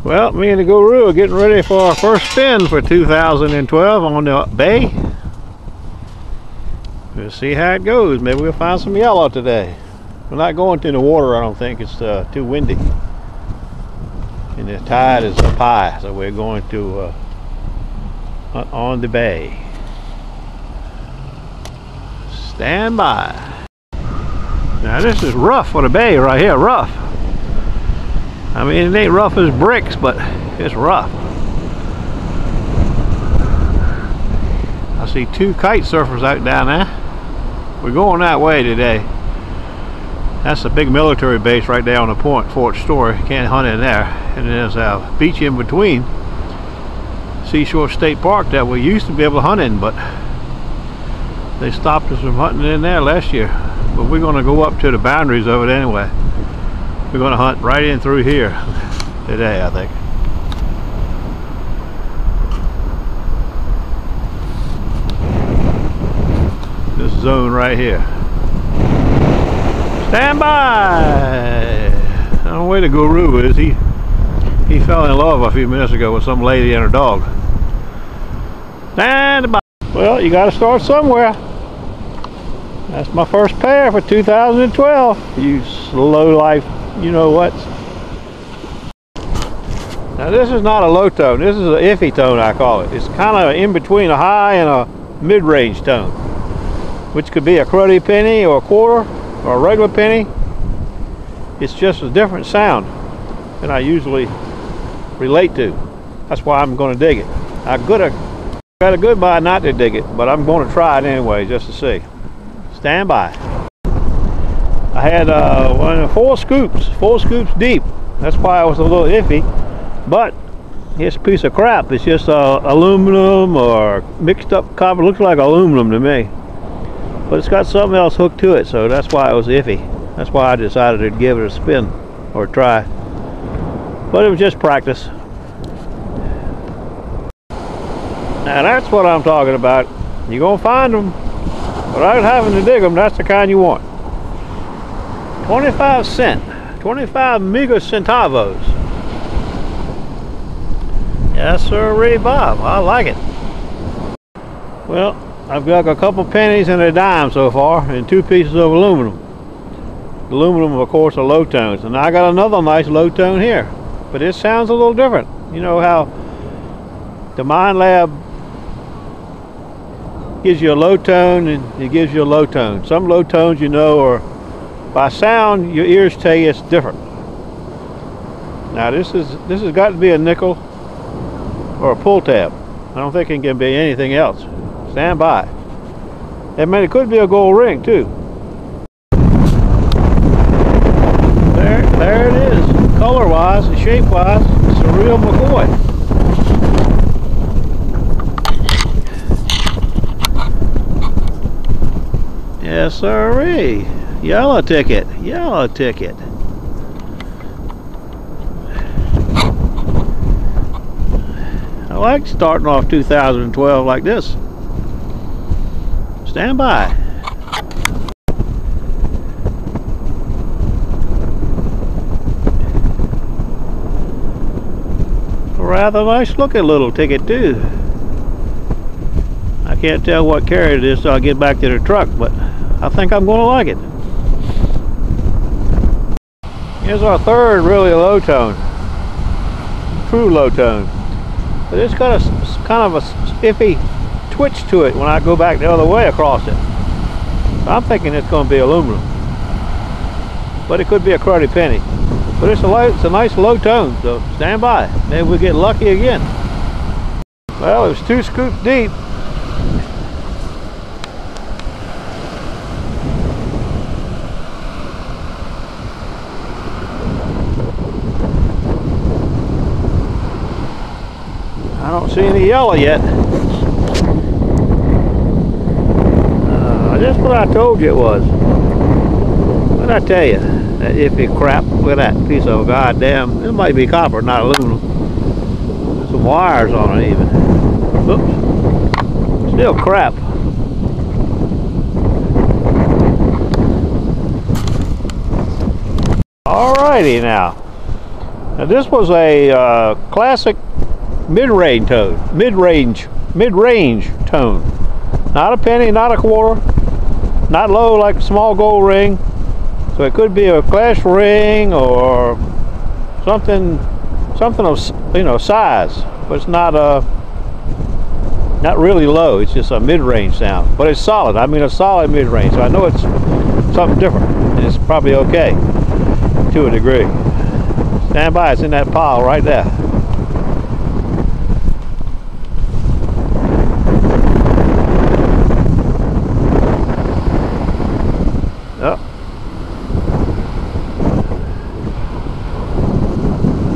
Well, me and the guru are getting ready for our first spin for 2012 on the bay. We'll see how it goes. Maybe we'll find some yellow today. We're not going to the water, I don't think. It's too windy. And the tide is up high, so we're going to hunt on the bay. Stand by. Now this is rough for the bay right here, rough. I mean, it ain't rough as bricks, but it's rough. I see two kite surfers out down there. We're going that way today. That's a big military base right there on the point, Fort Story. Can't hunt in there. And there's a beach in between, Seashore State Park, that we used to be able to hunt in, but they stopped us from hunting in there last year. But we're going to go up to the boundaries of it anyway. We're going to hunt right in through here today, I think. This zone right here. Stand by! I don't know where the guru is. He fell in love a few minutes ago with some lady and her dog. Stand by! Well, you got to start somewhere. That's my first pair for 2012. You slow life, you know what? Now this is not a low tone. This is an iffy tone, I call it. It's kind of in between a high and a mid-range tone, which could be a cruddy penny or a quarter or a regular penny. It's just a different sound than I usually relate to. That's why I'm going to dig it. I got a good mind not to dig it, but I'm going to try it anyway just to see. Stand by. I had four scoops deep. That's why I was a little iffy. But it's a piece of crap. It's just aluminum or mixed up copper. Looks like aluminum to me. But it's got something else hooked to it, so that's why it was iffy. That's why I decided to give it a spin or a try. But it was just practice. Now that's what I'm talking about. You're going to find them without having to dig them. That's the kind you want. 25 cents. 25 mega centavos. Yes, sir, Ray Bob. I like it. Well, I've got a couple pennies and a dime so far, and 2 pieces of aluminum. Aluminum, of course, are low tones, and I got another nice low tone here. But it sounds a little different. You know how the Mind Lab gives you a low tone and it gives you a low tone. Some low tones, you know, are by sound, your ears tell you it's different. Now this has got to be a nickel or a pull tab. I don't think it can be anything else. Stand by. I mean, it could be a gold ring too. There it is. Color wise and shape wise, it's a real McCoy. Yes, sirree. Yellow ticket. Yellow ticket. I like starting off 2012 like this. Stand by. A rather nice looking little ticket too. I can't tell what carrier it is till I get back to the truck, but I think I'm going to like it. Here's our third really low tone. True low tone. But it's got a kind of a iffy twitch to it when I go back the other way across it. So I'm thinking it's going to be aluminum. But it could be a cruddy penny. But it's a nice low tone, so stand by. Maybe we'll get lucky again. Well, it was 2 scoops deep. I don't see any yellow yet. Just what I told you it was. What did I tell you? That iffy crap. Look at that piece of goddamn. It might be copper, not aluminum. There's some wires on it even. Oops. Still crap. Alrighty now. Now this was a classic mid-range tone. Mid-range tone. Not a penny, not a quarter, not low like a small gold ring. So it could be a clash ring or something of, you know, size, but it's not really low. It's just a mid-range sound, but it's solid. I mean, a solid mid-range. So I know it's something different, and it's probably okay to a degree. Stand by. It's in that pile right there. Oh.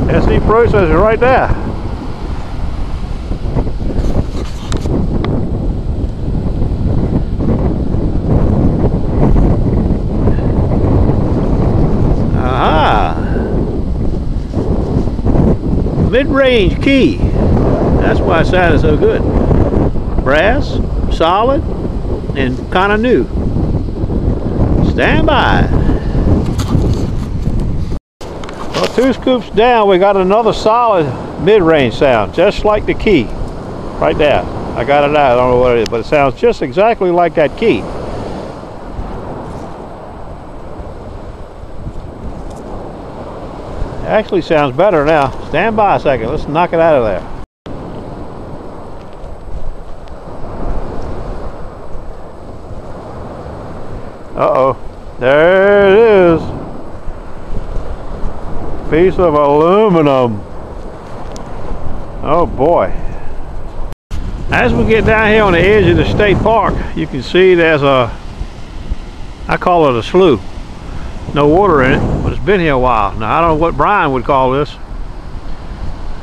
SD processor right there. Aha! Mid-range key. That's why it sounded so good. Brass, solid, and kind of new. Stand by. Well, 2 scoops down, we got another solid mid-range sound, just like the key. Right there. I got it out. I don't know what it is, but it sounds just exactly like that key. It actually sounds better now. Stand by a second. Let's knock it out of there. Uh-oh. There it is. Piece of aluminum. Oh boy. As we get down here on the edge of the state park, you can see there's a, I call it a slough. No water in it, but it's been here a while. Now I don't know what Brian would call this.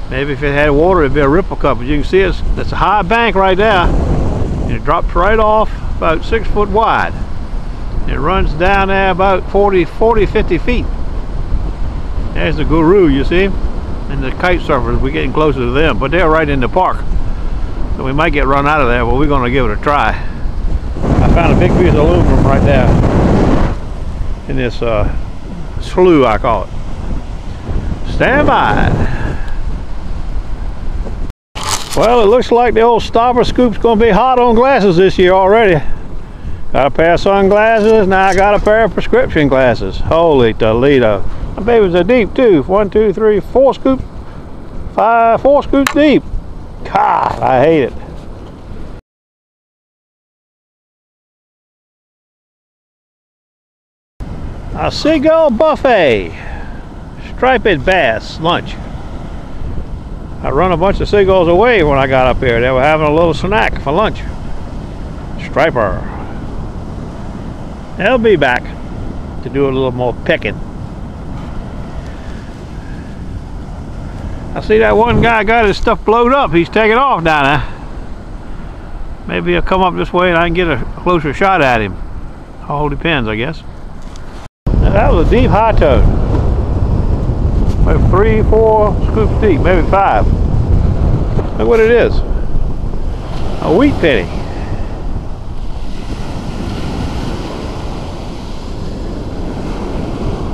Maybe if it had water it'd be a ripple cup, but you can see it's a high bank right there. And it drops right off about 6 foot wide. It runs down there about 40, 50 feet. There's the guru, you see him? And the kite surfers, we're getting closer to them, but they're right in the park. So we might get run out of there, but we're going to give it a try. I found a big piece of aluminum right there in this slough, I call it. Stand by. Well, it looks like the old STAVRscoop's going to be hot on glasses this year already. Got a pair of sunglasses, now I got a pair of prescription glasses. Holy Toledo. My babies are deep too. 1, 2, 3, 4 scoops. 4 scoops deep. God, I hate it. A seagull buffet. Striped bass lunch. I run a bunch of seagulls away when I got up here. They were having a little snack for lunch. Striper. They'll be back to do a little more pecking. I see that one guy got his stuff blowed up. He's taking off down there. Maybe he'll come up this way and I can get a closer shot at him. All depends, I guess. Now, that was a deep high tone. Maybe 3, 4 scoops deep, maybe 5. Look what it is. A wheat penny.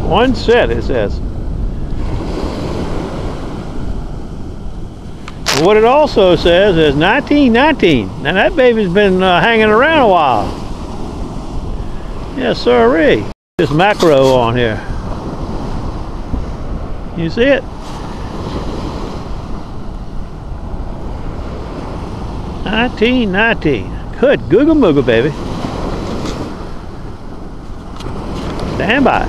One set, it says. And what it also says is 1919. Now that baby's been hanging around a while. Yes, sirree. This macro on here. You see it? 1919. Good Google Moogle, baby. Stand by.